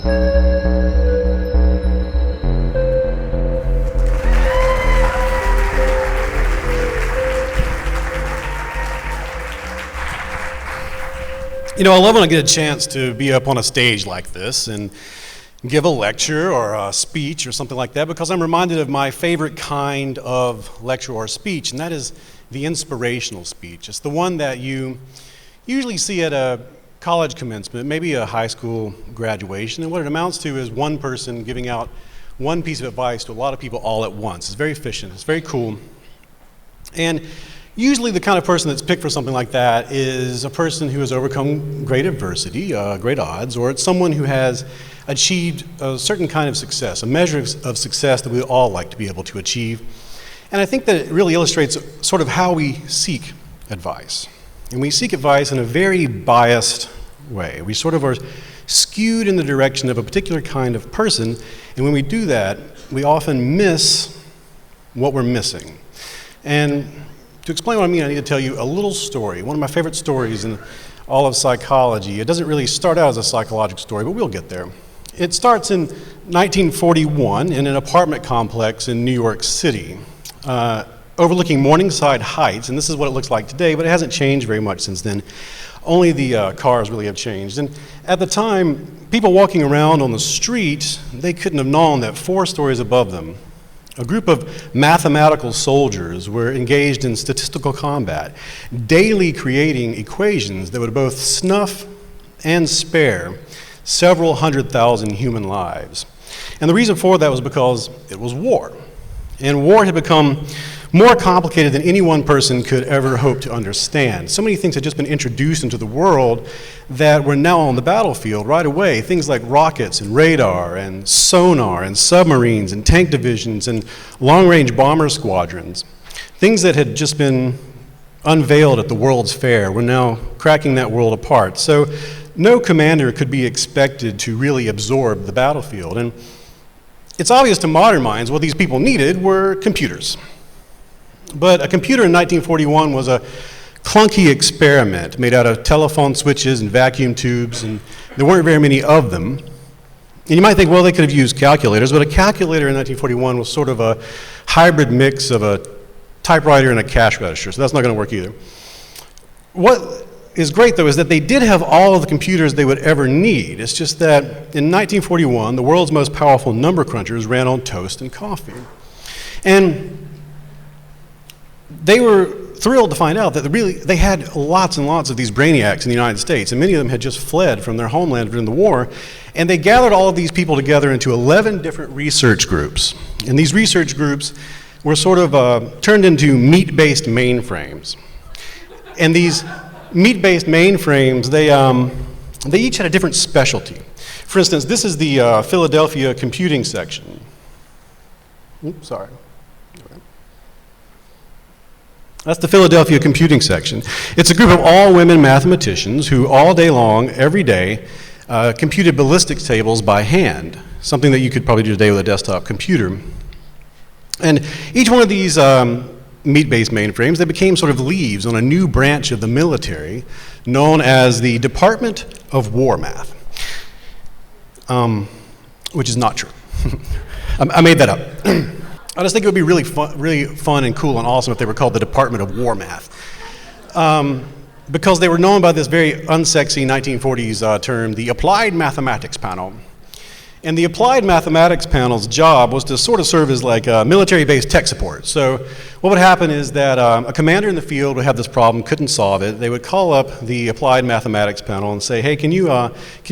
You know, I love when I get a chance to be up on a stage like this and give a lecture or a speech or something like that, because I'm reminded of my favorite kind of lecture or speech, and that is the inspirational speech. It's the one that you usually see at a college commencement, maybe a high school graduation, and what it amounts to is one person giving out one piece of advice to a lot of people all at once. It's very efficient, it's very cool, and usually the kind of person that's picked for something like that is a person who has overcome great adversity, great odds, or it's someone who has achieved a certain kind of success, a measure of success that we all like to be able to achieve. And I think that it really illustrates sort of how we seek advice. And we seek advice in a very biased way. We sort of are skewed in the direction of a particular kind of person, and when we do that, we often miss what we're missing. And to explain what I mean, I need to tell you a little story, one of my favorite stories in all of psychology. It doesn't really start out as a psychological story, but we'll get there. It starts in 1941 in an apartment complex in New York City, overlooking Morningside Heights, and this is what it looks like today, but it hasn't changed very much since then. Only the cars really have changed. And at the time, people walking around on the street, they couldn't have known that 4 stories above them, a group of mathematical soldiers were engaged in statistical combat, daily creating equations that would both snuff and spare several 100,000 human lives. And the reason for that was because it was war. And war had become more complicated than any one person could ever hope to understand. So many things had just been introduced into the world that were now on the battlefield right away. Things like rockets and radar and sonar and submarines and tank divisions and long-range bomber squadrons. Things that had just been unveiled at the World's Fair were now cracking that world apart. So no commander could be expected to really absorb the battlefield. And it's obvious to modern minds what these people needed were computers. But a computer in 1941 was a clunky experiment made out of telephone switches and vacuum tubes, and there weren't very many of them. And you might think, well, they could have used calculators, but a calculator in 1941 was sort of a hybrid mix of a typewriter and a cash register, so that's not going to work either. What is great, though, is that they did have all of the computers they would ever need. It's just that in 1941, the world's most powerful number crunchers ran on toast and coffee. And they were thrilled to find out that they had lots and lots of these brainiacs in the United States, and many of them had just fled from their homeland during the war, and they gathered all of these people together into 11 different research groups. And these research groups were sort of turned into meat-based mainframes. And these meat-based mainframes, they each had a different specialty. For instance, this is the Philadelphia computing section. Oops, sorry. That's the Philadelphia computing section. It's a group of all-women mathematicians who all day long, every day, computed ballistics tables by hand, something that you could probably do today with a desktop computer. And each one of these meat-based mainframes, they became sort of leaves on a new branch of the military known as the Department of War Math, which is not true. I made that up. I just think it would be really fun and cool and awesome if they were called the Department of War Math, because they were known by this very unsexy 1940s term, the Applied Mathematics Panel. And the Applied Mathematics Panel's job was to sort of serve as like military-based tech support. So what would happen is that a commander in the field would have this problem, couldn't solve it. They would call up the Applied Mathematics Panel and say, hey, can you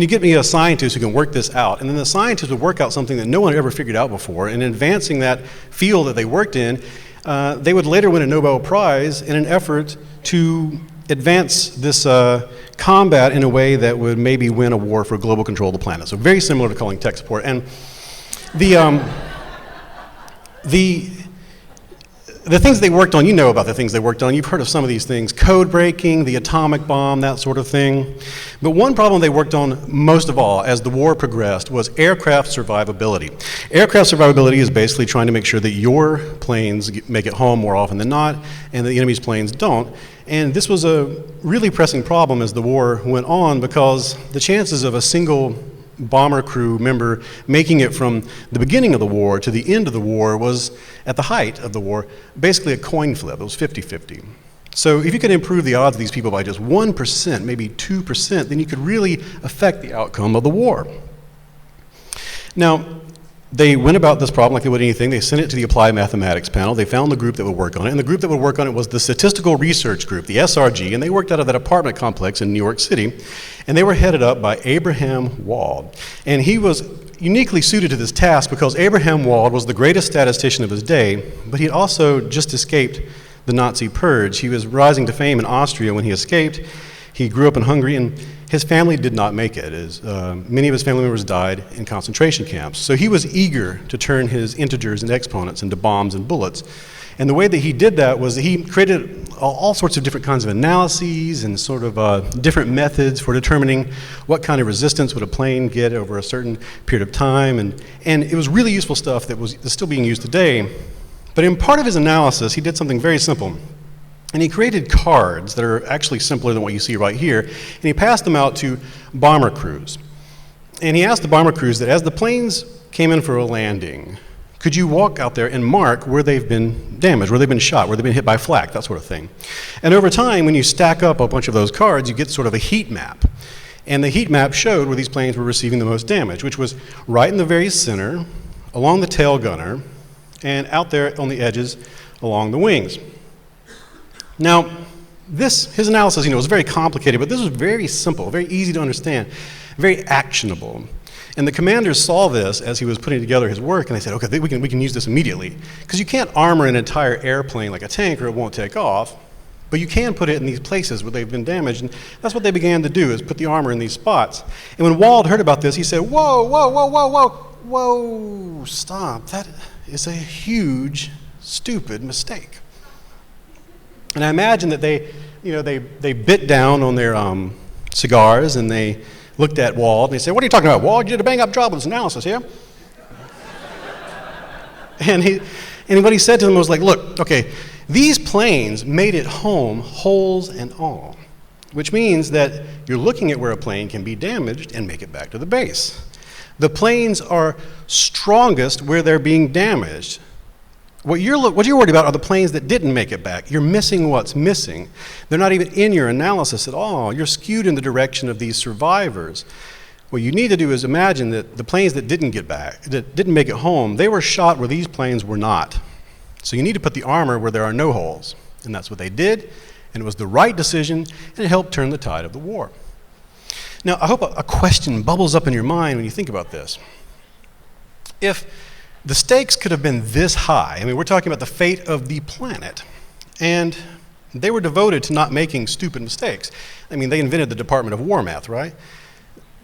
get me a scientist who can work this out? And then the scientist would work out something that no one had ever figured out before. And in advancing that field that they worked in, they would later win a Nobel Prize in an effort to advance this combat in a way that would maybe win a war for global control of the planet. So very similar to calling tech support. And the things they worked on, you know about the things they worked on. You've heard of some of these things, code breaking, the atomic bomb, that sort of thing. But one problem they worked on most of all as the war progressed was aircraft survivability. Aircraft survivability is basically trying to make sure that your planes make it home more often than not, and the enemy's planes don't. And this was a really pressing problem as the war went on, because the chances of a single bomber crew member making it from the beginning of the war to the end of the war was, at the height of the war, basically a coin flip. It was 50-50. So if you could improve the odds of these people by just 1%, maybe 2%, then you could really affect the outcome of the war. Now, they went about this problem like they would anything. They sent it to the applied mathematics panel. They found the group that would work on it, and the group that would work on it was the statistical research group, the SRG, and they worked out of that apartment complex in New York City, and they were headed up by Abraham Wald. And he was uniquely suited to this task because Abraham Wald was the greatest statistician of his day, but he had also just escaped the Nazi purge. He was rising to fame in Austria when he escaped. He grew up in Hungary, and his family did not make it, as many of his family members died in concentration camps. So he was eager to turn his integers and exponents into bombs and bullets. And the way that he did that was that he created all sorts of different kinds of analyses and sort of different methods for determining what kind of resistance would a plane get over a certain period of time. And it was really useful stuff that's still being used today. But in part of his analysis, he did something very simple. And he created cards that are actually simpler than what you see right here, and he passed them out to bomber crews. And he asked the bomber crews that as the planes came in for a landing, could you walk out there and mark where they've been damaged, where they've been shot, where they've been hit by flak, that sort of thing. And over time, when you stack up a bunch of those cards, you get sort of a heat map. And the heat map showed where these planes were receiving the most damage, which was right in the very center, along the tail gunner, and out there on the edges along the wings. Now, his analysis, was very complicated, but this was very simple, very easy to understand, very actionable. And the commanders saw this as he was putting together his work, and they said, okay, we can use this immediately. Because you can't armor an entire airplane like a tank or it won't take off, but you can put it in these places where they've been damaged, and that's what they began to do, is put the armor in these spots. And when Wald heard about this, he said, whoa, stop, that is a huge, stupid mistake. And I imagine that they bit down on their cigars, and they looked at Wald, and they said, what are you talking about, Wald? You did a bang-up job with this analysis here. And what he said to them was like, look, okay, these planes made it home, holes and all, which means that you're looking at where a plane can be damaged and make it back to the base. The planes are strongest where they're being damaged. What you're worried about are the planes that didn't make it back. You're missing what's missing. They're not even in your analysis at all. You're skewed in the direction of these survivors. What you need to do is imagine that the planes that didn't get back, that didn't make it home, they were shot where these planes were not. So you need to put the armor where there are no holes. And that's what they did, and it was the right decision, and it helped turn the tide of the war. Now, I hope a question bubbles up in your mind when you think about this. If the stakes could have been this high, I mean, we're talking about the fate of the planet, and they were devoted to not making stupid mistakes. I mean, they invented the Department of War math, right?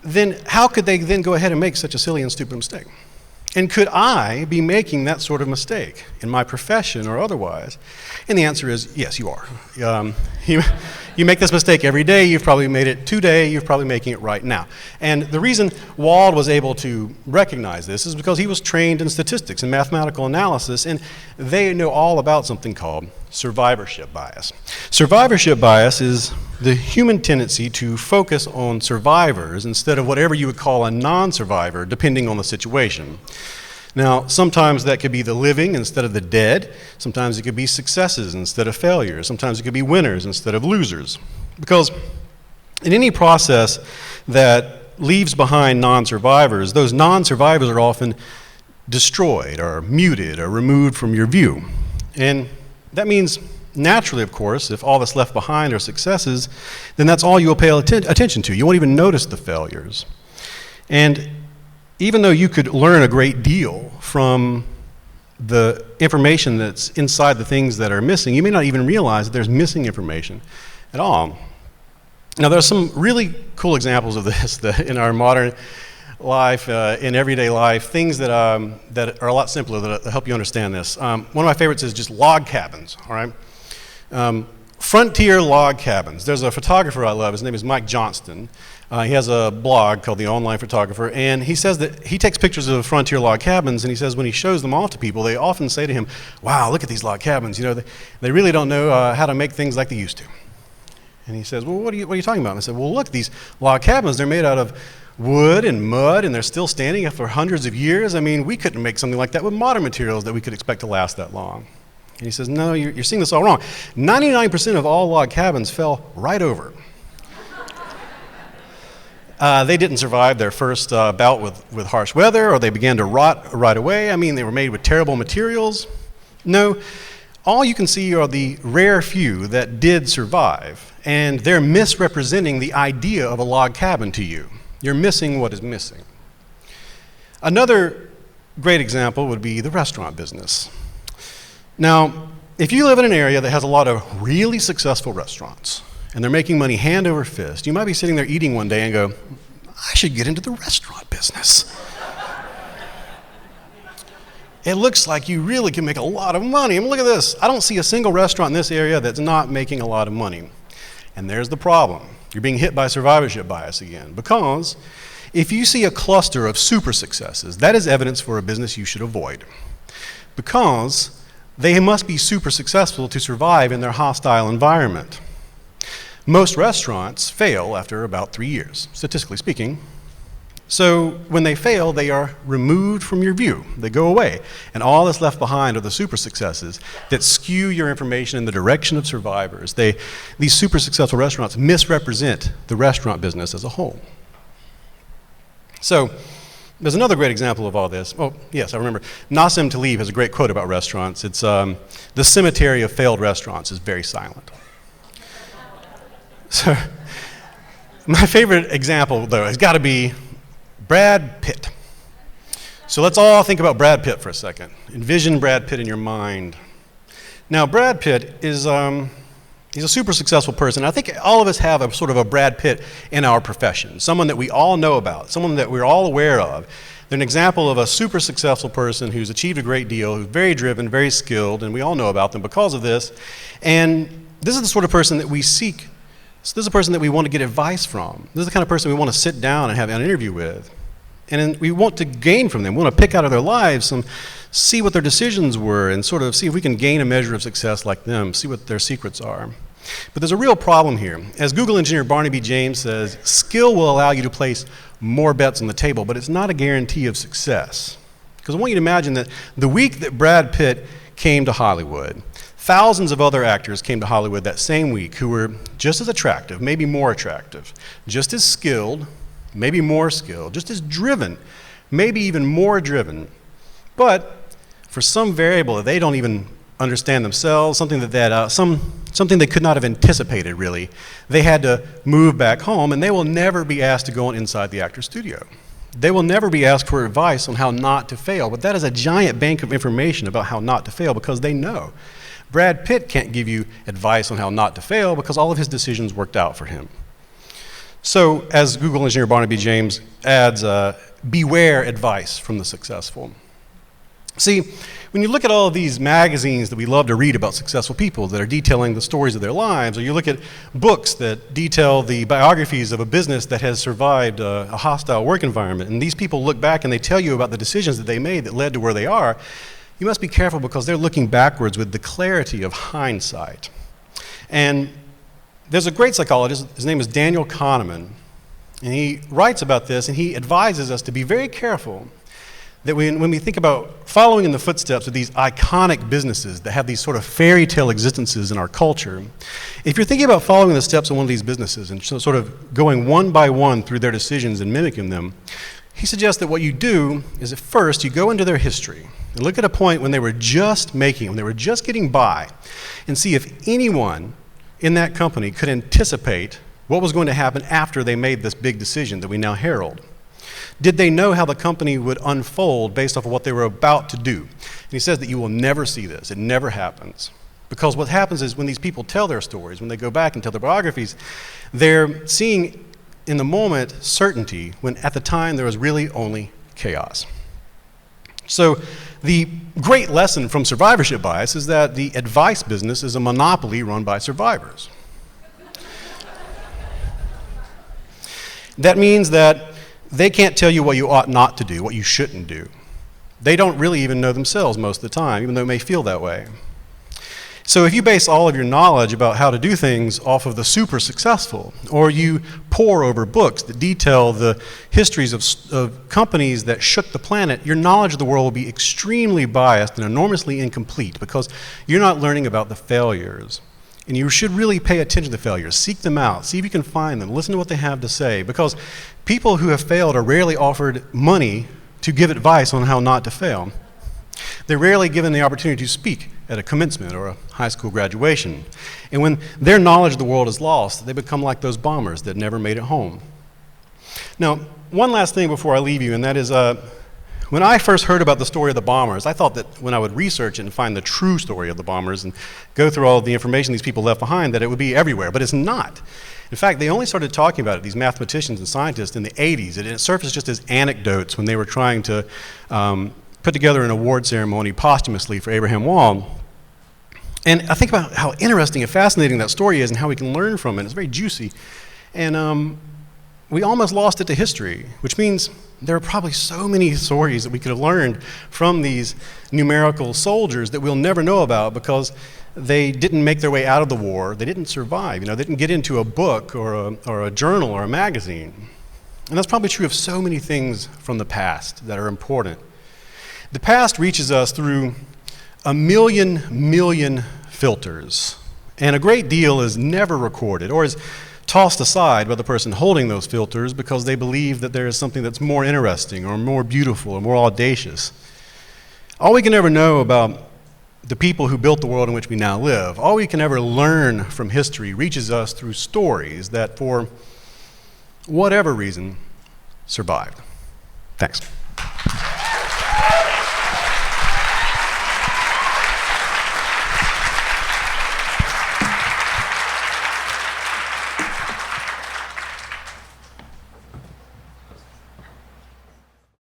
Then how could they then go ahead and make such a silly and stupid mistake? And could I be making that sort of mistake in my profession or otherwise? And the answer is yes, you are. You make this mistake every day. You've probably made it today. You're probably making it right now. And the reason Wald was able to recognize this is because he was trained in statistics and mathematical analysis, and they know all about something called survivorship bias. Survivorship bias is the human tendency to focus on survivors instead of whatever you would call a non-survivor, depending on the situation. Now, sometimes that could be the living instead of the dead. Sometimes it could be successes instead of failures. Sometimes it could be winners instead of losers. Because in any process that leaves behind non-survivors, those non-survivors are often destroyed or muted or removed from your view. And that means, naturally, of course, if all that's left behind are successes, then that's all you'll pay attention to. You won't even notice the failures. And even though you could learn a great deal from the information that's inside the things that are missing, you may not even realize that there's missing information at all. Now, there are some really cool examples of this in our modern life, in everyday life, things that are a lot simpler that help you understand this. One of my favorites is just log cabins, all right? Frontier log cabins. There's a photographer I love. His name is Mike Johnston. He has a blog called The Online Photographer, and he says that he takes pictures of frontier log cabins, and he says when he shows them off to people, they often say to him, wow, look at these log cabins. You know, they really don't know how to make things like they used to. And he says, well, what are you talking about? And I said, well, look, these log cabins, they're made out of wood and mud, and they're still standing for hundreds of years. I mean, we couldn't make something like that with modern materials that we could expect to last that long. And he says, no, you're seeing this all wrong. 99% of all log cabins fell right over. They didn't survive their first bout with harsh weather, or they began to rot right away. I mean, they were made with terrible materials. No, all you can see are the rare few that did survive, and they're misrepresenting the idea of a log cabin to you. You're missing what is missing. Another great example would be the restaurant business. Now, if you live in an area that has a lot of really successful restaurants, and they're making money hand over fist, you might be sitting there eating one day and go, I should get into the restaurant business. It looks like you really can make a lot of money. I mean, look at this. I don't see a single restaurant in this area that's not making a lot of money. And there's the problem. You're being hit by survivorship bias again. Because if you see a cluster of super successes, that is evidence for a business you should avoid. Because they must be super successful to survive in their hostile environment. Most restaurants fail after about 3 years, statistically speaking. So when they fail, they are removed from your view. They go away. And all that's left behind are the super successes that skew your information in the direction of survivors. These super successful restaurants misrepresent the restaurant business as a whole. So there's another great example of all this. Oh, yes, I remember. Nassim Taleb has a great quote about restaurants. It's, the cemetery of failed restaurants is very silent. So my favorite example, though, has got to be Brad Pitt. So let's all think about Brad Pitt for a second. Envision Brad Pitt in your mind. Now, Brad Pitt is he's a super successful person. I think all of us have a sort of a Brad Pitt in our profession, someone that we all know about, someone that we're all aware of. They're an example of a super successful person who's achieved a great deal, who's very driven, very skilled, and we all know about them because of this. And this is the sort of person that we seek. So this is a person that we want to get advice from. This is the kind of person we want to sit down and have an interview with. And we want to gain from them. We want to pick out of their lives, see what their decisions were, and sort of see if we can gain a measure of success like them, see what their secrets are. But there's a real problem here. As Google engineer Barnaby James says, skill will allow you to place more bets on the table, but it's not a guarantee of success. Because I want you to imagine that the week that Brad Pitt came to Hollywood, thousands of other actors came to Hollywood that same week who were just as attractive, maybe more attractive, just as skilled, maybe more skilled, just as driven, maybe even more driven. But for some variable that they don't even understand themselves, something something they could not have anticipated really, they had to move back home, and they will never be asked to go inside the actor's studio. They will never be asked for advice on how not to fail, but that is a giant bank of information about how not to fail because they know. Brad Pitt can't give you advice on how not to fail because all of his decisions worked out for him. So, as Google engineer Barnaby James adds, beware advice from the successful. See, when you look at all of these magazines that we love to read about successful people that are detailing the stories of their lives, or you look at books that detail the biographies of a business that has survived a hostile work environment, and these people look back and they tell you about the decisions that they made that led to where they are, you must be careful because they're looking backwards with the clarity of hindsight. And there's a great psychologist, his name is Daniel Kahneman, and he writes about this and he advises us to be very careful that when we think about following in the footsteps of these iconic businesses that have these sort of fairy tale existences in our culture, if you're thinking about following the steps of one of these businesses and sort of going one by one through their decisions and mimicking them, he suggests that what you do is at first you go into their history and look at a point when they were just when they were just getting by, and see if anyone in that company could anticipate what was going to happen after they made this big decision that we now herald. Did they know how the company would unfold based off of what they were about to do? And he says that you will never see this. It never happens. Because what happens is when these people tell their stories, when they go back and tell their biographies, they're seeing in the moment certainty when at the time there was really only chaos. So the great lesson from survivorship bias is that the advice business is a monopoly run by survivors. That means that they can't tell you what you ought not to do, what you shouldn't do. They don't really even know themselves most of the time, even though it may feel that way. So if you base all of your knowledge about how to do things off of the super successful, or you pore over books that detail the histories of companies that shook the planet, your knowledge of the world will be extremely biased and enormously incomplete because you're not learning about the failures. And you should really pay attention to the failures. Seek them out. See if you can find them. Listen to what they have to say. Because people who have failed are rarely offered money to give advice on how not to fail. They're rarely given the opportunity to speak at a commencement or a high school graduation. And when their knowledge of the world is lost, they become like those bombers that never made it home. Now, one last thing before I leave you, and that is when I first heard about the story of the bombers, I thought that when I would research it and find the true story of the bombers and go through all of the information these people left behind, that it would be everywhere, but it's not. In fact, they only started talking about it, these mathematicians and scientists, in the 80s, and it surfaced just as anecdotes when they were trying to put together an award ceremony posthumously for Abraham Wald. And I think about how interesting and fascinating that story is and how we can learn from it. It's very juicy. And we almost lost it to history, which means there are probably so many stories that we could have learned from these numerical soldiers that we'll never know about because they didn't make their way out of the war. They didn't survive. They didn't get into a book or a journal or a magazine. And that's probably true of so many things from the past that are important. The past reaches us through a million filters, and a great deal is never recorded or is tossed aside by the person holding those filters because they believe that there is something that's more interesting or more beautiful or more audacious. All we can ever know about the people who built the world in which we now live, all we can ever learn from history reaches us through stories that, for whatever reason, survived. Thanks.